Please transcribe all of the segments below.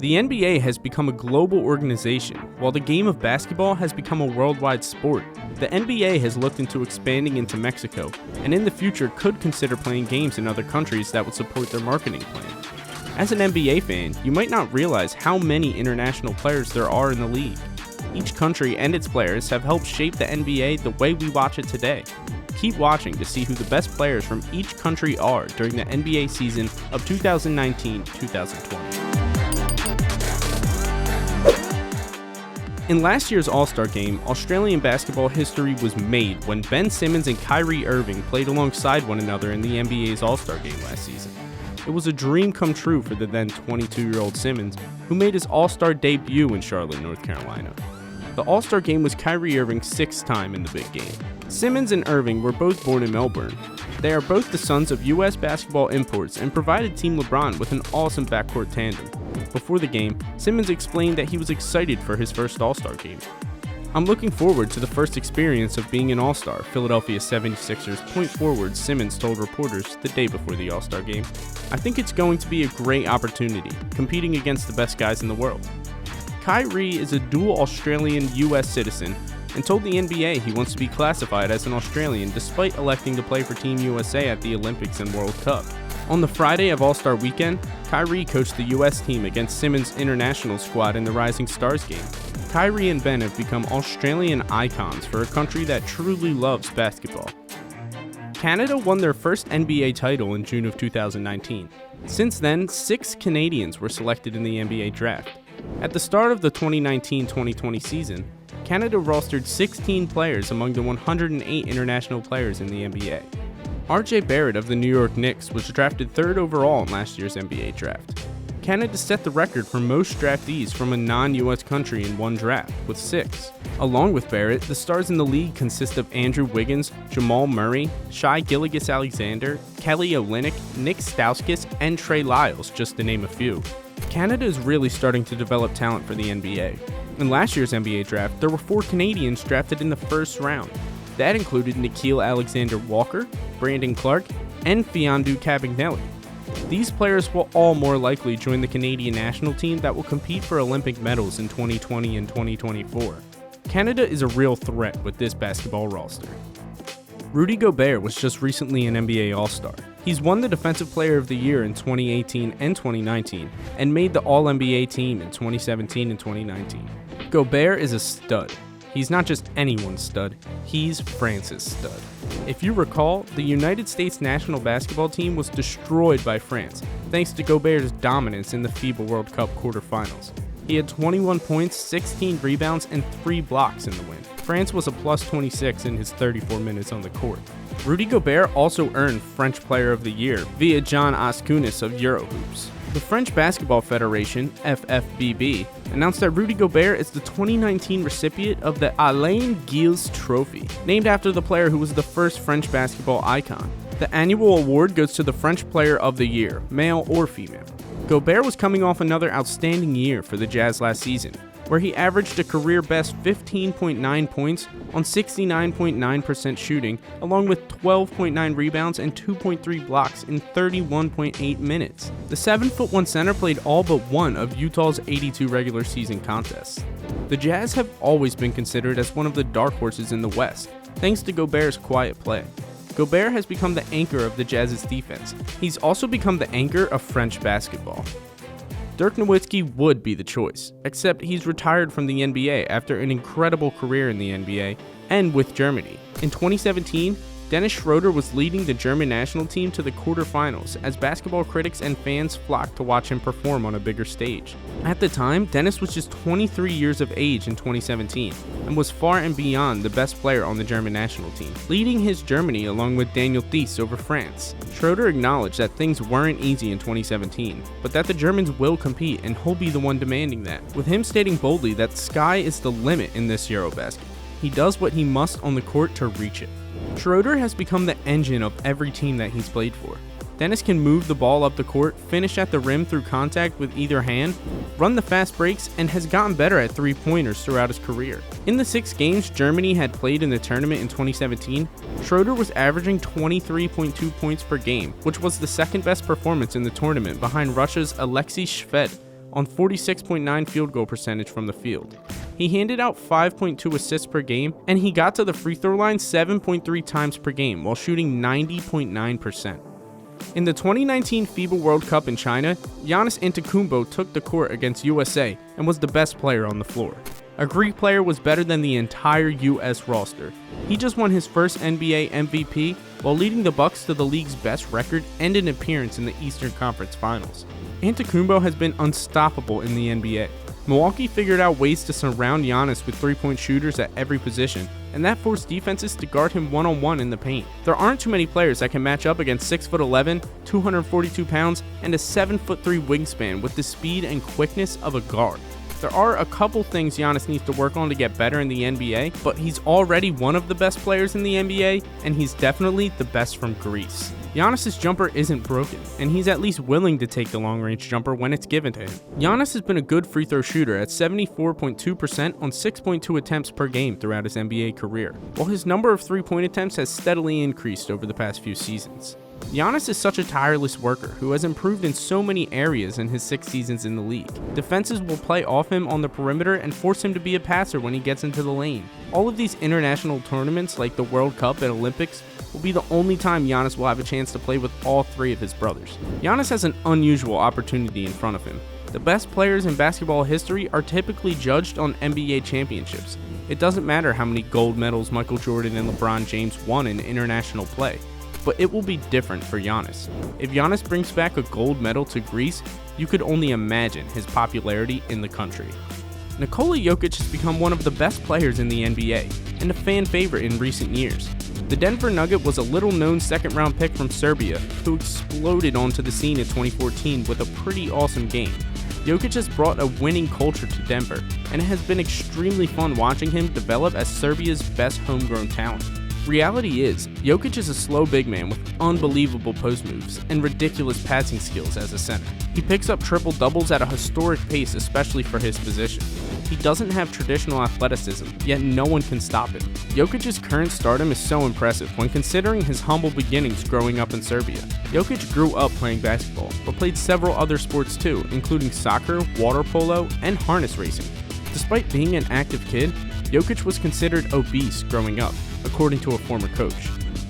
The NBA has become a global organization, while the game of basketball has become a worldwide sport. The NBA has looked into expanding into Mexico, and in the future could consider playing games in other countries that would support their marketing plan. As an NBA fan, you might not realize how many international players there are in the league. Each country and its players have helped shape the NBA the way we watch it today. Keep watching to see who the best players from each country are during the NBA season of 2019-2020. In last year's All-Star Game, Australian basketball history was made when Ben Simmons and Kyrie Irving played alongside one another in the NBA's All-Star Game last season. It was a dream come true for the then 22-year-old Simmons, who made his All-Star debut in Charlotte, North Carolina. The All-Star Game was Kyrie Irving's sixth time in the big game. Simmons and Irving were both born in Melbourne. They are both the sons of U.S. basketball imports and provided Team LeBron with an awesome backcourt tandem. Before the game, Simmons explained that he was excited for his first All-Star game. "I'm looking forward to the first experience of being an All-Star," Philadelphia 76ers point forward Simmons told reporters the day before the All-Star Game. "I think it's going to be a great opportunity, competing against the best guys in the world." Kyrie is a dual Australian-US citizen and told the NBA he wants to be classified as an Australian despite electing to play for Team USA at the Olympics and World Cup. On the Friday of All-Star Weekend, Kyrie coached the US team against Simmons' international squad in the Rising Stars game. Kyrie and Ben have become Australian icons for a country that truly loves basketball. Canada won their first NBA title in June of 2019. Since then, 6 Canadians were selected in the NBA draft. At the start of the 2019-2020 season, Canada rostered 16 players among the 108 international players in the NBA. RJ Barrett of the New York Knicks was drafted 3rd overall in last year's NBA draft. Canada set the record for most draftees from a non-US country in one draft, with 6. Along with Barrett, the stars in the league consist of Andrew Wiggins, Jamal Murray, Shai Gilgeous-Alexander, Kelly Olynyk, Nick Stauskas, and Trey Lyles, just to name a few. Canada is really starting to develop talent for the NBA. In last year's NBA draft, there were 4 Canadians drafted in the first round. That included Nickeil Alexander-Walker, Brandon Clark, and Fiondu Kabengele. These players will all more likely join the Canadian national team that will compete for Olympic medals in 2020 and 2024. Canada is a real threat with this basketball roster. Rudy Gobert was just recently an NBA All-Star. He's won the Defensive Player of the Year in 2018 and 2019, and made the All-NBA team in 2017 and 2019. Gobert is a stud. He's not just anyone's stud, he's France's stud. If you recall, the United States national basketball team was destroyed by France, thanks to Gobert's dominance in the FIBA World Cup quarterfinals. He had 21 points, 16 rebounds, and 3 blocks in the win. France was a plus 26 in his 34 minutes on the court. Rudy Gobert also earned French Player of the Year via John Ascunis of Eurohoops. The French Basketball Federation, FFBB, announced that Rudy Gobert is the 2019 recipient of the Alain Gilles Trophy, named after the player who was the first French basketball icon. The annual award goes to the French Player of the Year, male or female. Gobert was coming off another outstanding year for the Jazz last season, where he averaged a career-best 15.9 points on 69.9% shooting, along with 12.9 rebounds and 2.3 blocks in 31.8 minutes. The 7'1" center played all but one of Utah's 82 regular season contests. The Jazz have always been considered as one of the dark horses in the West, thanks to Gobert's quiet play. Gobert has become the anchor of the Jazz's defense. He's also become the anchor of French basketball. Dirk Nowitzki would be the choice, except he's retired from the NBA after an incredible career in the NBA and with Germany. In 2017, Dennis Schroder was leading the German national team to the quarterfinals as basketball critics and fans flocked to watch him perform on a bigger stage. At the time, Dennis was just 23 years of age in 2017 and was far and beyond the best player on the German national team, leading his Germany along with Daniel Theis over France. Schroder acknowledged that things weren't easy in 2017, but that the Germans will compete and he'll be the one demanding that, with him stating boldly that sky is the limit in this Eurobasket. He does what he must on the court to reach it. Schroder has become the engine of every team that he's played for. Dennis can move the ball up the court, finish at the rim through contact with either hand, run the fast breaks, and has gotten better at three-pointers throughout his career. In the 6 games Germany had played in the tournament in 2017, Schroder was averaging 23.2 points per game, which was the second best performance in the tournament behind Russia's Alexei Shved, on 46.9 field goal percentage from the field. He handed out 5.2 assists per game, and he got to the free throw line 7.3 times per game while shooting 90.9%. In the 2019 FIBA World Cup in China, Giannis Antetokounmpo took the court against USA and was the best player on the floor. A Greek player was better than the entire US roster. He just won his first NBA MVP while leading the Bucks to the league's best record and an appearance in the Eastern Conference Finals. Antetokounmpo has been unstoppable in the NBA. Milwaukee figured out ways to surround Giannis with three-point shooters at every position, and that forced defenses to guard him one-on-one in the paint. There aren't too many players that can match up against 6'11", 242 pounds, and a 7'3" wingspan with the speed and quickness of a guard. There are a couple things Giannis needs to work on to get better in the NBA, but he's already one of the best players in the NBA, and he's definitely the best from Greece. Giannis' jumper isn't broken, and he's at least willing to take the long-range jumper when it's given to him. Giannis has been a good free throw shooter at 74.2% on 6.2 attempts per game throughout his NBA career, while his number of three-point attempts has steadily increased over the past few seasons. Giannis is such a tireless worker who has improved in so many areas in his 6 seasons in the league. Defenses will play off him on the perimeter and force him to be a passer when he gets into the lane. All of these international tournaments like the World Cup and Olympics will be the only time Giannis will have a chance to play with all 3 of his brothers. Giannis has an unusual opportunity in front of him. The best players in basketball history are typically judged on NBA championships. It doesn't matter how many gold medals Michael Jordan and LeBron James won in international play. But it will be different for Giannis. If Giannis brings back a gold medal to Greece, you could only imagine his popularity in the country. Nikola Jokic has become one of the best players in the NBA and a fan favorite in recent years. The Denver Nugget was a little-known second-round pick from Serbia who exploded onto the scene in 2014 with a pretty awesome game. Jokic has brought a winning culture to Denver, and it has been extremely fun watching him develop as Serbia's best homegrown talent. Reality is, Jokic is a slow big man with unbelievable post moves and ridiculous passing skills as a center. He picks up triple-doubles at a historic pace, especially for his position. He doesn't have traditional athleticism, yet no one can stop him. Jokic's current stardom is so impressive when considering his humble beginnings growing up in Serbia. Jokic grew up playing basketball, but played several other sports too, including soccer, water polo, and harness racing. Despite being an active kid, Jokic was considered obese growing up, according to a former coach.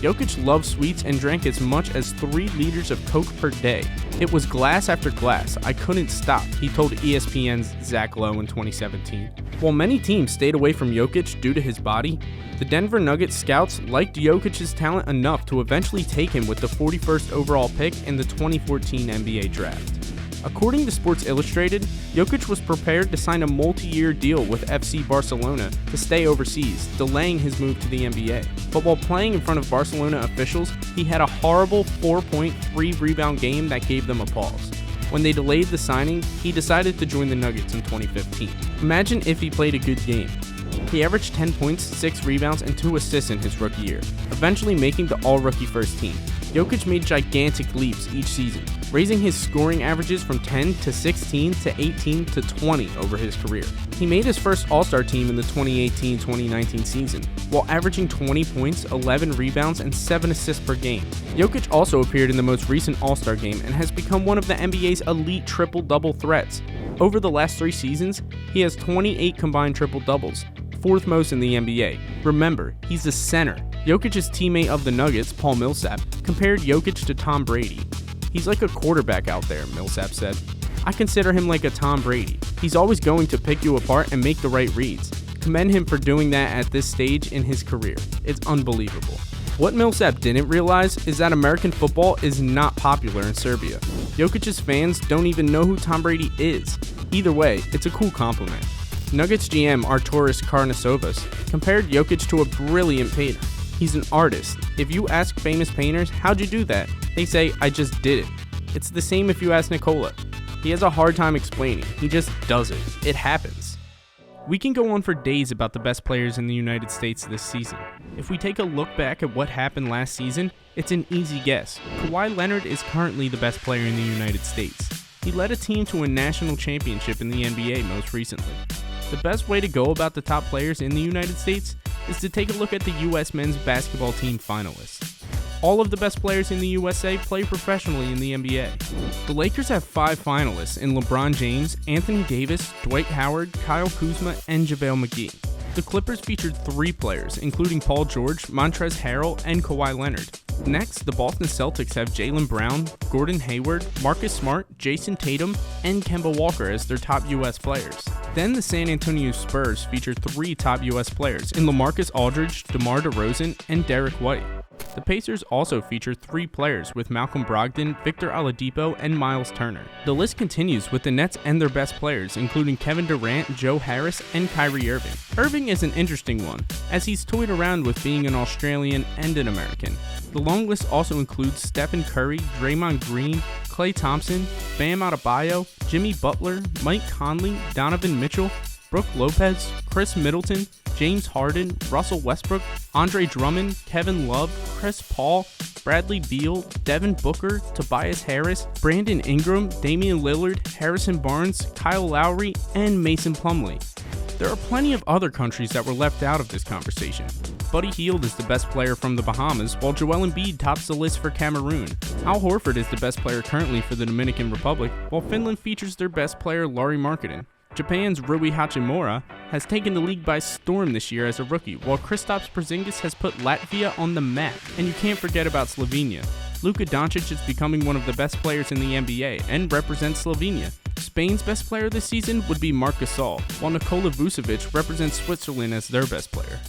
Jokic loved sweets and drank as much as 3 liters of Coke per day. It was glass after glass. I couldn't stop, he told ESPN's Zach Lowe in 2017. While many teams stayed away from Jokic due to his body, the Denver Nuggets scouts liked Jokic's talent enough to eventually take him with the 41st overall pick in the 2014 NBA draft. According to Sports Illustrated, Jokic was prepared to sign a multi-year deal with FC Barcelona to stay overseas, delaying his move to the NBA. But while playing in front of Barcelona officials, he had a horrible 4.3 rebound game that gave them a pause. When they delayed the signing, he decided to join the Nuggets in 2015. Imagine if he played a good game. He averaged 10 points, 6 rebounds, and 2 assists in his rookie year, eventually making the all-rookie first team. Jokic made gigantic leaps each season, raising his scoring averages from 10 to 16 to 18 to 20 over his career. He made his first All-Star team in the 2018-2019 season, while averaging 20 points, 11 rebounds, and 7 assists per game. Jokic also appeared in the most recent All-Star game and has become one of the NBA's elite triple-double threats. Over the last 3 seasons, he has 28 combined triple-doubles, 4th most in the NBA. Remember, he's a center. Jokic's teammate of the Nuggets, Paul Millsap, compared Jokic to Tom Brady. He's like a quarterback out there, Millsap said. I consider him like a Tom Brady. He's always going to pick you apart and make the right reads. Commend him for doing that at this stage in his career. It's unbelievable. What Millsap didn't realize is that American football is not popular in Serbia. Jokic's fans don't even know who Tom Brady is. Either way, it's a cool compliment. Nuggets GM Arturas Karnisovas compared Jokic to a brilliant painter. He's an artist. If you ask famous painters, how'd you do that? They say, I just did it. It's the same if you ask Nikola. He has a hard time explaining. He just does it. It happens. We can go on for days about the best players in the United States this season. If we take a look back at what happened last season, it's an easy guess. Kawhi Leonard is currently the best player in the United States. He led a team to a national championship in the NBA most recently. The best way to go about the top players in the United States is to take a look at the U.S. men's basketball team finalists. All of the best players in the USA play professionally in the NBA. The Lakers have 5 finalists in LeBron James, Anthony Davis, Dwight Howard, Kyle Kuzma, and JaVale McGee. The Clippers featured 3 players, including Paul George, Montrezl Harrell, and Kawhi Leonard. Next, the Boston Celtics have Jaylen Brown, Gordon Hayward, Marcus Smart, Jason Tatum, and Kemba Walker as their top US players. Then the San Antonio Spurs feature 3 top US players in LaMarcus Aldridge, DeMar DeRozan, and Derek White. The Pacers also feature 3 players with Malcolm Brogdon, Victor Oladipo, and Miles Turner. The list continues with the Nets and their best players, including Kevin Durant, Joe Harris, and Kyrie Irving. Irving is an interesting one, as he's toyed around with being an Australian and an American. The long list also includes Stephen Curry, Draymond Green, Klay Thompson, Bam Adebayo, Jimmy Butler, Mike Conley, Donovan Mitchell, Brook Lopez, Chris Middleton, James Harden, Russell Westbrook, Andre Drummond, Kevin Love, Chris Paul, Bradley Beal, Devin Booker, Tobias Harris, Brandon Ingram, Damian Lillard, Harrison Barnes, Kyle Lowry, and Mason Plumlee. There are plenty of other countries that were left out of this conversation. Buddy Hield is the best player from the Bahamas, while Joel Embiid tops the list for Cameroon. Al Horford is the best player currently for the Dominican Republic, while Finland features their best player Lauri Markkanen. Japan's Rui Hachimura has taken the league by storm this year as a rookie, while Kristaps Porzingis has put Latvia on the map. And you can't forget about Slovenia. Luka Doncic is becoming one of the best players in the NBA and represents Slovenia. Spain's best player this season would be Marc Gasol, while Nikola Vucevic represents Switzerland as their best player.